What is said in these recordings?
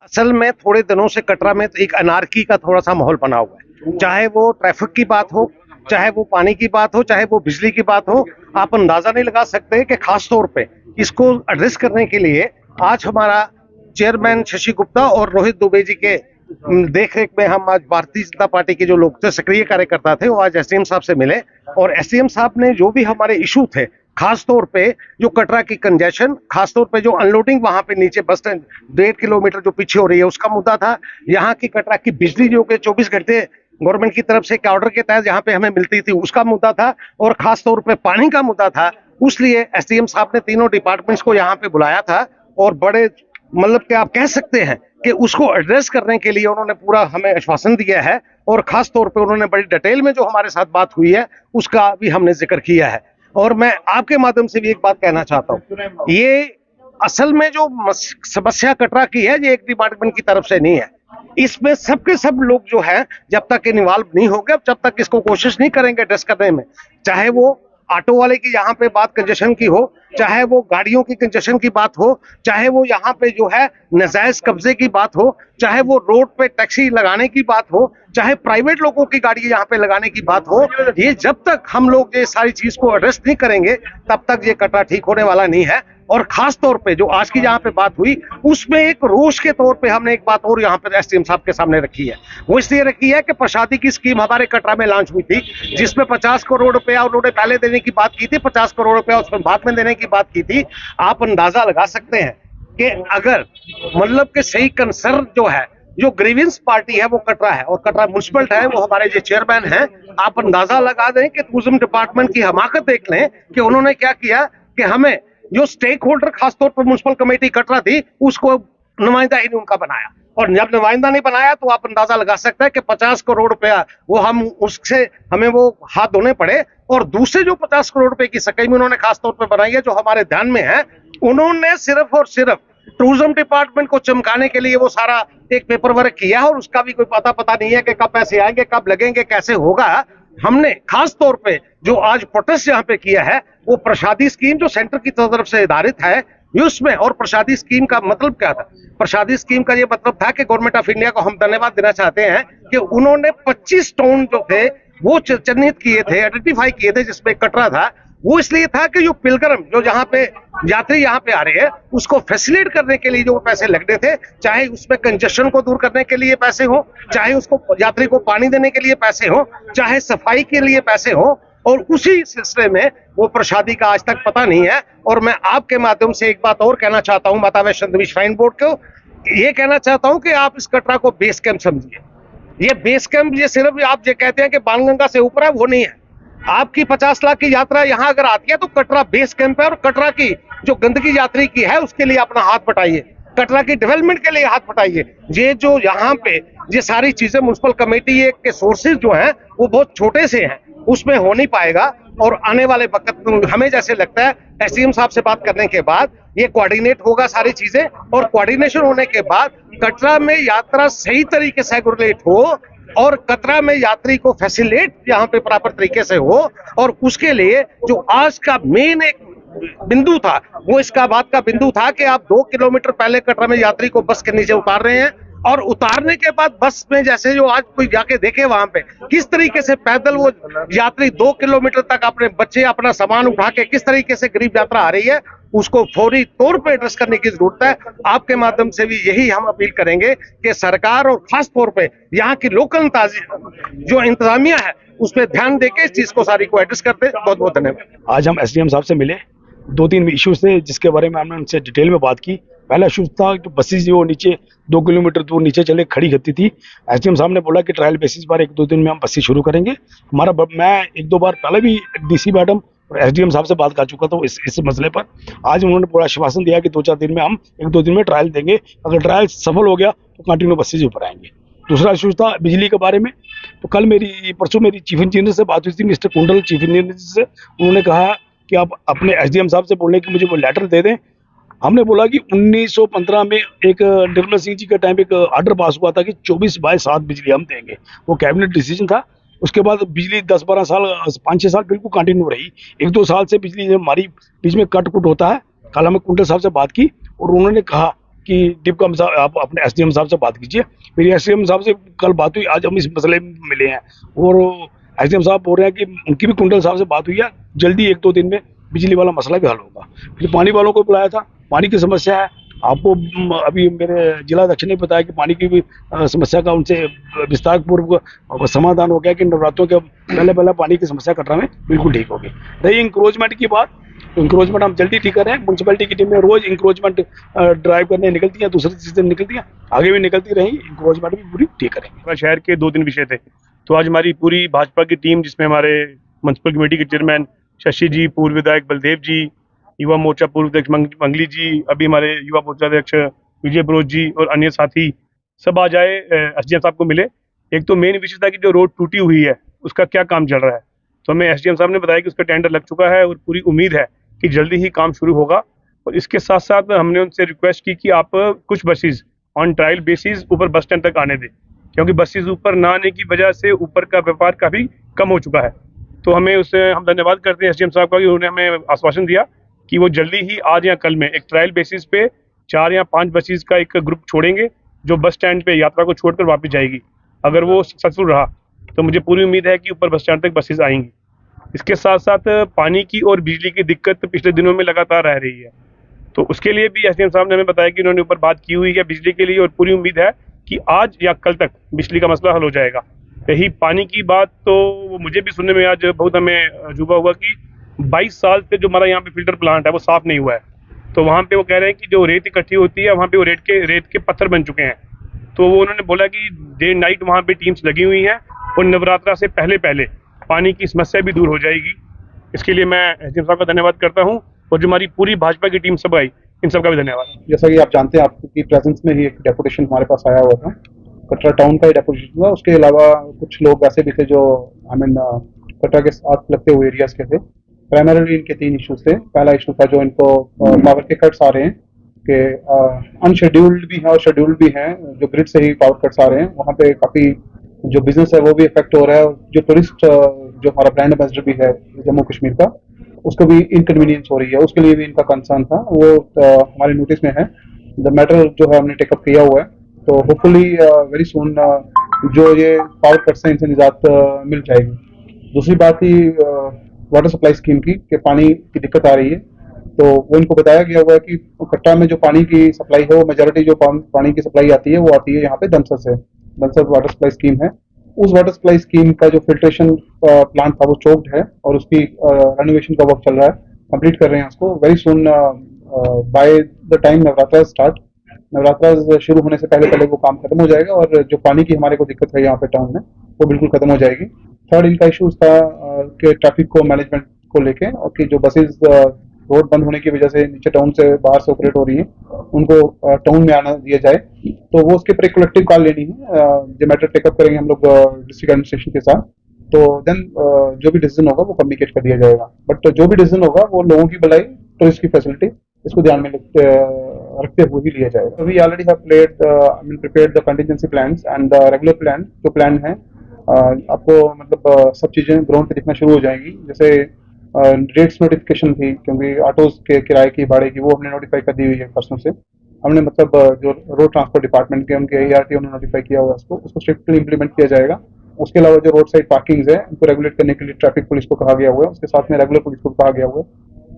असल में थोड़े दिनों से कटरा में तो एक अनार्की का थोड़ा सा माहौल बना हुआ है। चाहे वो ट्रैफिक की बात हो, चाहे वो पानी की बात हो, चाहे वो बिजली की बात हो। आप अंदाजा नहीं लगा सकते कि खास तौर पे इसको एड्रेस करने के लिए आज हमारा चेयरमैन शशि गुप्ता और रोहित दुबे जी के देख रेख में हम आज भारतीय जनता पार्टी के जो लोग थे, सक्रिय कार्यकर्ता थे, वो आज एसडीएम साहब से मिले। और एसडीएम साहब ने जो भी हमारे इशू थे, खास तौर पे जो कटरा की कंजेशन, खास तौर पे जो अनलोडिंग वहां पे नीचे बस स्टैंड 1.5 किलोमीटर जो पीछे हो रही है, उसका मुद्दा था। यहाँ की कटरा की बिजली जो कि 24 घंटे गवर्नमेंट की तरफ से ऑर्डर के तहत यहाँ पे हमें मिलती थी, उसका मुद्दा था। और खास तौर पे पानी का मुद्दा था। उसलिए एसडीएम साहब ने तीनों डिपार्टमेंट्स को यहाँ पे बुलाया था और बड़े मतलब कि आप कह सकते हैं कि उसको एड्रेस करने के लिए उन्होंने पूरा हमें आश्वासन दिया है। और खास तौर पे उन्होंने बड़ी डिटेल में जो हमारे साथ बात हुई है उसका भी हमने जिक्र किया है। और मैं आपके माध्यम से भी एक बात कहना चाहता हूँ, ये असल में जो समस्या कटरा की है, ये एक डिपार्टमेंट की तरफ से नहीं है। इसमें सबके सब लोग जो है, जब तक इन्वॉल्व नहीं होंगे, जब तक इसको कोशिश नहीं करेंगे एड्रेस करने में, चाहे वो ऑटो वाले की यहाँ पे बात कंजेशन की हो, चाहे वो गाड़ियों की कंजेशन की बात हो, चाहे वो यहाँ पे जो है नाजायज कब्जे की बात हो, चाहे वो रोड पे टैक्सी लगाने की बात हो, चाहे प्राइवेट लोगों की गाड़ी यहाँ पे लगाने की बात हो, ये जब तक हम लोग ये सारी चीज को एड्रेस नहीं करेंगे तब तक ये कटरा ठीक होने वाला नहीं है। और खास तौर पे जो आज की यहाँ पे बात हुई, उसमें एक रोष के तौर पे हमने एक बात और यहाँ पे एसडीएम साहब के सामने रखी है। वो इसलिए रखी है कि प्रसादी की स्कीम हमारे कटरा में लॉन्च हुई थी, जिसमें 50 करोड़ रुपया उन्होंने पहले देने की बात की थी, 50 करोड़ रुपया उसमें बाद में देने की बात की थी। आप अंदाजा लगा सकते हैं कि अगर मतलब के सही कंसर्न जो है, जो ग्रीवेंस पार्टी है वो कटरा है और कटरा म्युनिसिपल है, वो हमारे जो चेयरमैन हैं, आप अंदाजा लगा दें कि टूरिज्म डिपार्टमेंट की हमाकत देख लें कि उन्होंने क्या किया कि हमें जो स्टेक होल्डर खासतौर पर म्युनिसिपल कमेटी कटरा थी, उसको नुमाइंदा ही नहीं उनका बनाया। और जब नुमाइंदा नहीं बनाया तो आप अंदाजा लगा सकते हैं कि 50 करोड़ रुपया वो हम उससे हमें वो हाथ धोने पड़े। और दूसरे जो 50 करोड़ रुपए की स्कीम उन्होंने खासतौर पर बनाई है, जो हमारे ध्यान में है, उन्होंने सिर्फ और सिर्फ टूरिज्म डिपार्टमेंट को चमकाने के लिए वो सारा एक पेपर वर्क किया है और उसका भी कोई पता नहीं है कि कब पैसे आएंगे, कब लगेंगे, कैसे होगा। हमने खास तौर पे जो आज प्रोटेस्ट यहाँ पे किया है, वो प्रसादी स्कीम जो सेंटर की तरफ से आधारित है उसमें। और प्रसादी स्कीम का मतलब क्या था? प्रसादी स्कीम का ये मतलब था कि गवर्नमेंट ऑफ इंडिया को हम धन्यवाद देना चाहते हैं कि उन्होंने 25 टाउन जो थे वो चिन्हित किए थे, आइडेंटिफाई किए थे, जिसमें कटरा था। वो इसलिए था कि जो पिलग्रिम जो यहाँ पे यात्री यहाँ पे आ रहे हैं, उसको फैसिलिटेट करने के लिए जो पैसे लगने थे, चाहे उसमें कंजेशन को दूर करने के लिए पैसे हो, चाहे उसको यात्री को पानी देने के लिए पैसे हो, चाहे सफाई के लिए पैसे हो, और उसी सिलसिले में वो प्रसादी का आज तक पता नहीं है। और मैं आपके माध्यम से एक बात और कहना चाहता हूँ माता वैष्णो देवी श्राइन बोर्ड को, ये कहना चाहता हूँ कि आप इस कटरा को बेस कैंप समझिए। ये बेस कैंप ये सिर्फ आप जो कहते हैं कि बाणगंगा से ऊपर है, वो नहीं है। आपकी 50 लाख की यात्रा यहाँ अगर आती है तो कटरा बेस कैंप है। और कटरा की जो गंदगी यात्री की है उसके लिए अपना हाथ बटाइए, कटरा की डेवलपमेंट के लिए हाथ बटाइए। ये जो यहाँ पे ये सारी चीजें म्युनिसिपल कमेटी के सोर्सेज जो हैं वो बहुत छोटे से हैं, उसमें हो नहीं पाएगा। और आने वाले वक्त हमें जैसे लगता है एसडीएम साहब से बात करने के बाद ये कोऑर्डिनेट होगा सारी चीजें, और कोऑर्डिनेशन होने के बाद कटरा में यात्रा सही तरीके से रेगुलेट हो और कटरा में यात्री को फैसिलिटेट यहाँ पे प्रॉपर तरीके से हो। और उसके लिए जो आज का मेन एक बिंदु था, वो इसका बात का बिंदु था कि आप 2 किलोमीटर पहले कटरा में यात्री को बस के नीचे उतार रहे हैं, और उतारने के बाद बस में जैसे जो आज कोई जाके देखे वहां पे किस तरीके से पैदल वो यात्री 2 किलोमीटर तक अपने बच्चे अपना सामान उठा के किस तरीके से गरीब यात्रा आ रही है, उसको फौरी तौर पे एड्रेस करने की जरूरत है। आपके माध्यम से भी यही हम अपील करेंगे कि सरकार और खास तौर पे यहाँ की लोकल जो इंतजामिया है उस पर ध्यान देके इस चीज को सारी को एड्रेस करते। बहुत बहुत धन्यवाद। आज हम एसडीएम साहब से मिले, 2-3 इश्यूज थे जिसके बारे में हमने उनसे डिटेल में बात की। पहला इशू था कि बसेस जो नीचे 2 किलोमीटर दूर नीचे चले खड़ी करती थी। एसडीएम साहब ने बोला कि ट्रायल बेसिस पर 1-2 दिन में हम बसें शुरू करेंगे। मैं 1-2 बार पहले भी डीसी मैडम और एसडीएम साहब से बात कर चुका था इस मसले पर। आज उन्होंने पूरा आश्वासन दिया कि 2-4 दिन में हम 1-2 दिन में ट्रायल देंगे, अगर ट्रायल सफल हो गया तो कंटिन्यू बसेज ऊपर आएंगे। दूसरा इशू था बिजली के बारे में। तो परसों मेरी चीफ इंजीनियर से बात हुई थी, मिस्टर कुंडल चीफ इंजीनियर से। उन्होंने कहा कि आप अपने एसडीएम साहब से बोलने कि मुझे वो लेटर दे दें। हमने बोला कि 1915 में एक निर्मल सिंह जी का टाइम एक ऑर्डर पास हुआ था कि 24/7 बिजली हम देंगे, वो कैबिनेट डिसीजन था। उसके बाद बिजली 10-12 साल 5-6 साल बिल्कुल कंटिन्यू रही। 1-2 साल से बिजली हमारी बीच में कट कुट होता है। कल हमें कुंडल साहब से बात की और उन्होंने कहा कि डिपकम साहब आप अपने एसडीएम साहब से बात कीजिए। मेरी एसडीएम साहब से कल बात हुई, आज हम इस मसले में मिले हैं और एसडीएम साहब बोल रहे हैं कि उनकी भी कुंडल साहब से बात हुई है, जल्दी 1-2 दिन में बिजली वाला मसला भी हल होगा। फिर पानी वालों को बुलाया था, पानी की समस्या है आपको अभी मेरे जिला अध्यक्ष ने बताया कि पानी की भी समस्या का उनसे विस्तार पूर्वक समाधान हो गया कि नवरात्रों के पहले पानी की समस्या कटरा में बिल्कुल ठीक होगी। रही इंक्रोचमेंट की बात, तो इंक्रोचमेंट हम जल्दी ठीक कर रहे हैं। म्यूनसिपैलिटी की टीमें रोज इंक्रोचमेंट ड्राइव करने निकलती हैं, दूसरी चीजें निकलती हैं, आगे भी निकलती रही, इंक्रोचमेंट भी पूरी ठीक करेंगे। शहर के 2 दिन विषय थे, तो आज हमारी पूरी भाजपा की टीम जिसमें हमारे म्यूनसिपल कमेटी के चेयरमैन शशि जी, पूर्व विधायक बलदेव जी, युवा मोर्चा पूर्व अध्यक्ष मंगली जी, अभी हमारे युवा मोर्चा अध्यक्ष विजय बरोज जी और अन्य साथी सब आ जाए, एसडीएम साहब को मिले। एक तो मेन विषय था कि जो रोड टूटी हुई है उसका क्या काम चल रहा है, तो हमें एसडीएम साहब ने बताया कि उसका टेंडर लग चुका है और पूरी उम्मीद है कि जल्दी ही काम शुरू होगा। और इसके साथ साथ हमने उनसे रिक्वेस्ट की कि आप कुछ बसेस ऑन ट्रायल बेसिस ऊपर बस स्टैंड तक आने दें, क्योंकि बसेस ऊपर ना आने की वजह से ऊपर का व्यापार काफ़ी कम हो चुका है। तो हमें उससे हम धन्यवाद करते हैं एसडीएम साहब का कि उन्होंने हमें आश्वासन दिया कि वो जल्दी ही आज या कल में एक ट्रायल बेसिस पे 4 या 5 बसेस का एक ग्रुप छोड़ेंगे जो बस स्टैंड पे यात्रा को छोड़कर वापस जाएगी। अगर वो सक्सेसफुल रहा तो मुझे पूरी उम्मीद है कि ऊपर बस स्टैंड तक बसेस आएंगी। इसके साथ साथ पानी की और बिजली की दिक्कत पिछले दिनों में लगातार रह रही है, तो उसके लिए भी एसडीएम साहब ने हमें बताया कि उन्होंने ऊपर बात की हुई है बिजली के लिए और पूरी उम्मीद है कि आज या कल तक बिजली का मसला हल हो जाएगा। यही पानी की बात तो मुझे भी सुनने में आज बहुत हमें अजूबा हुआ कि 22 साल से जो हमारा यहाँ पे फिल्टर प्लांट है वो साफ नहीं हुआ है। तो वहाँ पे वो कह रहे हैं कि जो रेत इकट्ठी होती है वहाँ पे वो रेत के पत्थर बन चुके हैं। तो वो उन्होंने बोला कि डे नाइट वहाँ पे टीम्स लगी हुई हैं और नवरात्रा से पहले पानी की समस्या भी दूर हो जाएगी। इसके लिए मैं एसडीएम साहब का धन्यवाद करता हूँ और जो हमारी पूरी भाजपा की टीम सब आई, इन सबका भी धन्यवाद। जैसा कि आप जानते हैं, आपकी प्रेजेंस में ही एक डेपुटेशन हमारे पास आया हुआ था, कटरा टाउन का ही डेपुटेशन था। उसके अलावा कुछ लोग ऐसे भी थे जो कटरा के साथ लगते हुए एरियाज के थे। प्राइमरीली इनके 3 इशूज थे। पहला इशू था जो इनको पावर के कट्स आ रहे हैं कि अनशेड्यूल्ड भी हैं और शेड्यूल्ड भी हैं, जो ग्रिड से ही पावर कट्स आ रहे हैं, वहाँ पे काफ़ी जो बिजनेस है वो भी इफेक्ट हो रहा है। जो टूरिस्ट जो हमारा ब्रांड एम्बेसडर भी है जम्मू कश्मीर का, उसको भी इनकन्वीनियंस हो रही है, उसके लिए भी इनका कंसर्न था। वो हमारे नोटिस में है, द मैटर जो है हमने टेकअप किया हुआ है। तो होपफुली वेरी सुन जो ये पावर कट्स हैं इनसे निजात मिल जाएगी। दूसरी बात ही वाटर सप्लाई स्कीम की कि पानी की दिक्कत आ रही है, तो वो इनको बताया गया हुआ है कि कटरा में जो पानी की सप्लाई है वो मेजॉरिटी जो पानी की सप्लाई आती है वो आती है यहाँ पे दमसर से। दमसर वाटर सप्लाई स्कीम है। उस वाटर सप्लाई स्कीम का जो फिल्ट्रेशन प्लांट था वो चोक्ड है और उसकी रेनोवेशन का वर्क चल रहा है, कंप्लीट कर रहे हैं उसको। Very soon by the time Navratra शुरू होने से पहले वो काम खत्म हो जाएगा और जो पानी की हमारे को दिक्कत है यहाँ पे टाउन में वो बिल्कुल खत्म हो जाएगी। थर्ड इनका इशूज था कि ट्रैफिक को मैनेजमेंट को लेके, और कि जो बसेस रोड बंद होने की वजह से नीचे टाउन से बाहर से ऑपरेट हो रही है उनको टाउन में आना दिया जाए, तो वो उसके पर एक कलेक्टिव कॉल लेनी है। जो मैटर टेकअप करेंगे हम लोग डिस्ट्रिक्ट एडमिनिस्ट्रेशन के साथ, तो देन जो भी डिसीजन होगा वो कम्युनिकेट कर दिया जाएगा। बट जो भी डिसीजन होगा वो लोगों की भलाई, टूरिस्ट की फैसिलिटी, इसको ध्यान में रखते हुए ही लिया जाएगा। We already have prepared the contingency plans and the regular plan. जो प्लान है आपको मतलब सब चीजें ग्राउंड पे दिखना शुरू हो जाएंगी। जैसे रेट्स नोटिफिकेशन थी, क्योंकि ऑटोज के किराए की, भाड़े की, वो हमने नोटिफाई कर दी हुई है परसों से। हमने मतलब जो रोड ट्रांसपोर्ट डिपार्टमेंट के उनके ARTO ने नोटिफाई किया हुआ है, उसको स्ट्रिक्टली इंप्लीमेंट किया जाएगा। उसके अलावा जो रोड साइड पार्किंग्स है उनको रेगुलेट करने के लिए ट्रैफिक पुलिस को कहा गया हुआ है, उसके साथ में रेगुलर पुलिस को कहा गया हुआ है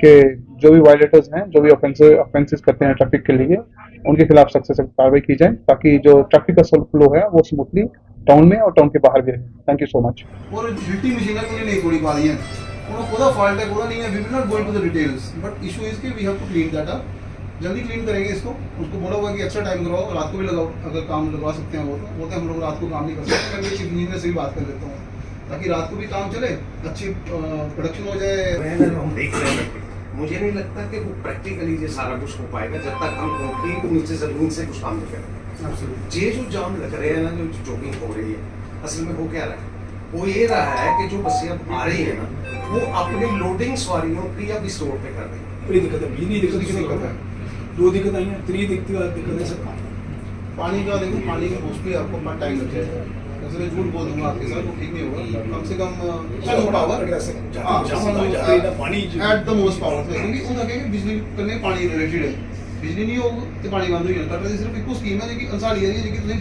कि जो भी वायलेटर्स हैं, जो भी ऑफेंसेस करते हैं ट्रैफिक के लिए, उनके खिलाफ सख्त से सख्त कार्रवाई की जाए, ताकि जो ट्रैफिक का फ्लो है वो स्मूथली टाउन में और टाउन के बाहर भी रहे। Thank you so much. और ड्यूटी मशीनरी नहीं थोड़ी पा रही है, कोई फॉल्ट है, कोई नहीं है, we will not go into the details, but issue is कि we have to clean that up. जल्दी क्लीन करेंगे इसको। उसको बोला हुआ कि एक्स्ट्रा टाइम कराओ, रात को भी लगाओ, अगर काम लगवा सकते हैं वो तो हम लोग रात को काम नहीं कर सकते। मैं चीफ इंजीनियर से भी बात कर लेता हूँ ताकि रात को भी काम चले, अच्छी प्रोडक्शन हो जाए। हम देख रहे हैं, मुझे नहीं लगता कि वो प्रैक्टिकली ये सारा कुछ हो पाएगा जब तक हम कंप्लीट नीचे जमीन से कुछ काम नहीं करेंगे। ये जो जाम लग रहे हैं ना, जो चोकिंग हो रही है, असल में हो क्या रहा है, वो ये रहा है कि जो बसें अब आ रही है ना, वो अपनी लोडिंग सवारियों की अब इस रोड पे कर रही है। बड़ी दिक्कत है, बिजली दिक्कत है, 2 दिक्कत आई है, 3 दिक्कत है सर। पानी का देखो, पानी में मोस्टली आपको बहुत टाइम लग जाएगा। वैसे मैं झूठ बोल दूंगा आपके साथ, वो ठीक नहीं होगा। कम से कम power at the most power, क्योंकि उन बिजली करने पानी रिलेटेड है। ਬਿਜਲੀ ਨਹੀਂ ਹੋਊ ਤੇ ਪਾਣੀ ਬੰਦ ਹੋ ਜਾਣਾ। ਕਟਰ ਦੀ ਸਿਰਫ ਇੱਕੋ ਸਕੀਮ ਹੈ ਜੀ ਕਿ ਅੰਸਾਰੀ ਏਰੀਆ ਜੀ ਕਿ ਤੁਸੀਂ